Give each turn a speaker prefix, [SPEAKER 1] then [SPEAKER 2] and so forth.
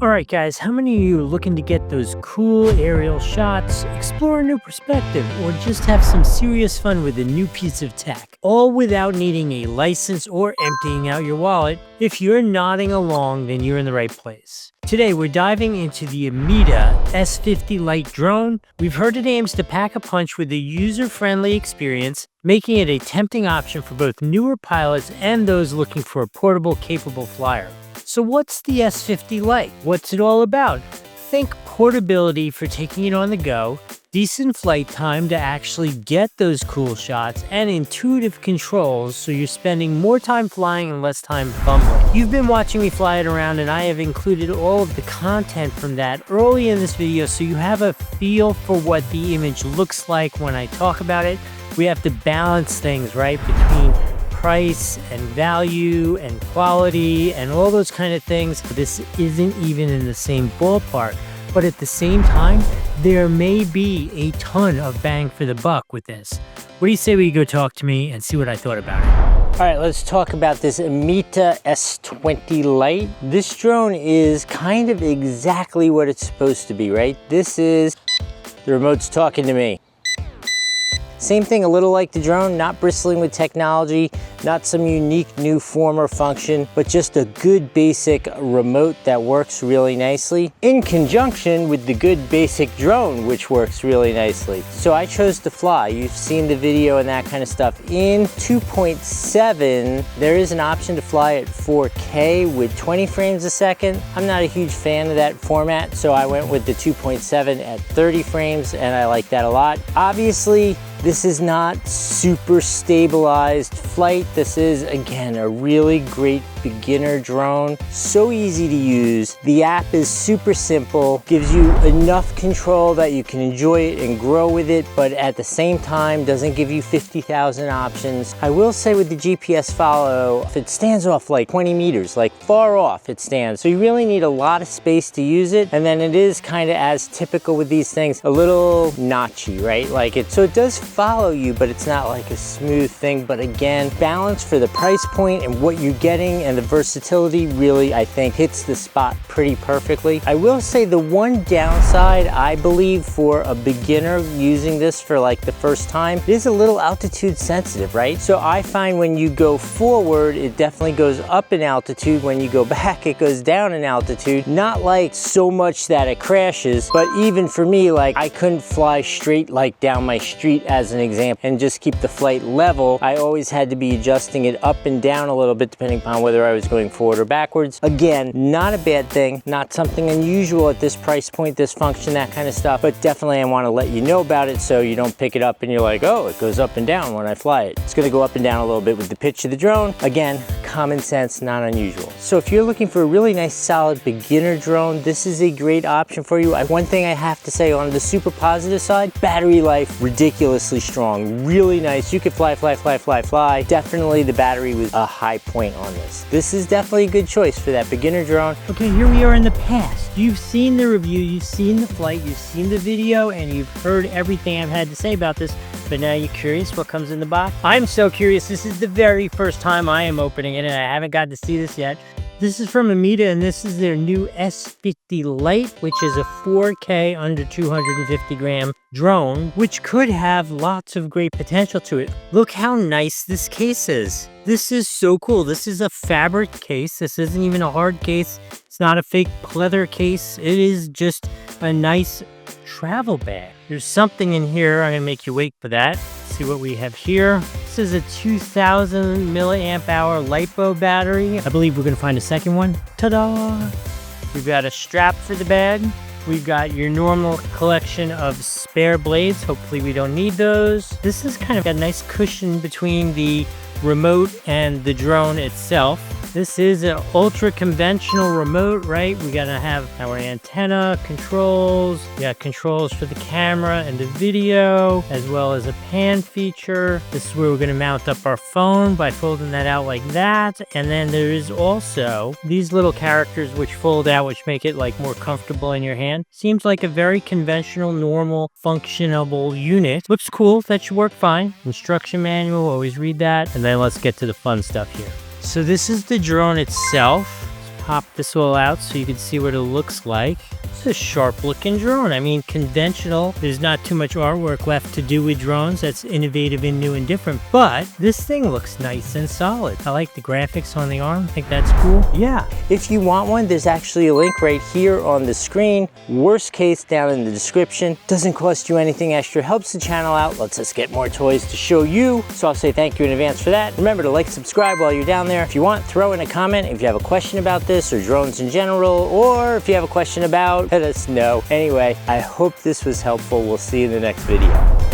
[SPEAKER 1] Alright guys, how many of you are looking to get those cool aerial shots, explore a new perspective, or just have some serious fun with a new piece of tech, all without needing a license or emptying out your wallet? If you're nodding along, then you're in the right place. Today we're diving into the Amida S50 LITE drone. We've heard it aims to pack a punch with a user-friendly experience, making it a tempting option for both newer pilots and those looking for a portable, capable flyer. So what's the S50 LITE? What's it all about? Think portability for taking it on the go, decent flight time to actually get those cool shots, and intuitive controls so you're spending more time flying and less time fumbling. You've been watching me fly it around, and I have included all of the content from that early in this video so you have a feel for what the image looks like when I talk about it. We have to balance things, right, between price and value and quality and all those kind of things. This isn't even in the same ballpark, but at the same time, there may be a ton of bang for the buck with this. What do you say we go talk to me and see what I thought about it? All right, let's talk about this AMETA S50 LITE. This drone is kind of exactly what it's supposed to be, right? This is, the remote's talking to me. Same thing, a little like the drone, not bristling with technology, not some unique new form or function, but just a good basic remote that works really nicely in conjunction with the good basic drone, which works really nicely. So I chose to fly. You've seen the video and that kind of stuff. In 2.7, there is an option to fly at 4K with 20 frames a second. I'm not a huge fan of that format, so I went with the 2.7 at 30 frames, and I like that a lot. Obviously, this is not super stabilized flight. This is, again, a really great beginner drone. So easy to use. The app is super simple, gives you enough control that you can enjoy it and grow with it, but at the same time, doesn't give you 50,000 options. I will say with the GPS follow, if it stands off like 20 meters, like far off it stands. So you really need a lot of space to use it. And then it is kind of, as typical with these things, a little notchy, right? So it does follow you, but it's not like a smooth thing. But again, balance for the price point and what you're getting, and the versatility really, I think, hits the spot pretty perfectly. I will say the one downside, I believe, for a beginner using this for like the first time, it is a little altitude sensitive, right? So I find when you go forward, it definitely goes up in altitude. When you go back, it goes down in altitude. Not like so much that it crashes, but even for me, like I couldn't fly straight like down my street as an example and just keep the flight level. I always had to be adjusting it up and down a little bit depending upon whether I was going forward or backwards. Again, not a bad thing, not something unusual at this price point, this function, that kind of stuff, but definitely I want to let you know about it so you don't pick it up and you're like, oh, it goes up and down when I fly it. It's going to go up and down a little bit with the pitch of the drone. Again, common sense, not unusual. So if you're looking for a really nice, solid beginner drone, this is a great option for you. One thing I have to say on the super positive side, battery life, ridiculously strong, really nice. You could fly. Definitely the battery was a high point on this. This is definitely a good choice for that beginner drone. Okay, here we are in the past. You've seen the review, you've seen the flight, you've seen the video, and you've heard everything I've had to say about this, but now you're curious what comes in the box? I'm so curious. This is the very first time I am opening it, and I haven't got to see this yet. This is from Amida, and this is their new S50 LITE, which is a 4K under 250 gram drone, which could have lots of great potential to it. Look how nice this case is. This is so cool. This is a fabric case. This isn't even a hard case. It's not a fake leather case. It is just a nice travel bag. There's something in here. I'm gonna make you wait for that. See what we have here. This is a 2000 milliamp hour LiPo battery. I believe we're gonna find a second one. Ta-da! We've got a strap for the bag. We've got your normal collection of spare blades. Hopefully we don't need those. This is kind of a nice cushion between the remote and the drone itself. This is an ultra conventional remote, right? We gotta have our antenna controls. We got controls for the camera and the video, as well as a pan feature. This is where we're gonna mount up our phone by folding that out like that. And then there is also these little characters which fold out, which make it like more comfortable in your hand. Seems like a very conventional, normal, functionable unit. Looks cool. That should work fine. Instruction manual, always read that. And then let's get to the fun stuff here. So this is the drone itself. Let's pop this all out so you can see what it looks like. It's a sharp looking drone. I mean, conventional. There's not too much artwork left to do with drones that's innovative and new and different, but this thing looks nice and solid. I like the graphics on the arm. I think that's cool. Yeah, if you want one, there's actually a link right here on the screen. Worst case, down in the description. Doesn't cost you anything extra, helps the channel out, lets us get more toys to show you. So I'll say thank you in advance for that. Remember to like, subscribe while you're down there. If you want, throw in a comment if you have a question about this or drones in general, or if you have a question about, let us know. Anyway, I hope this was helpful. We'll see you in the next video.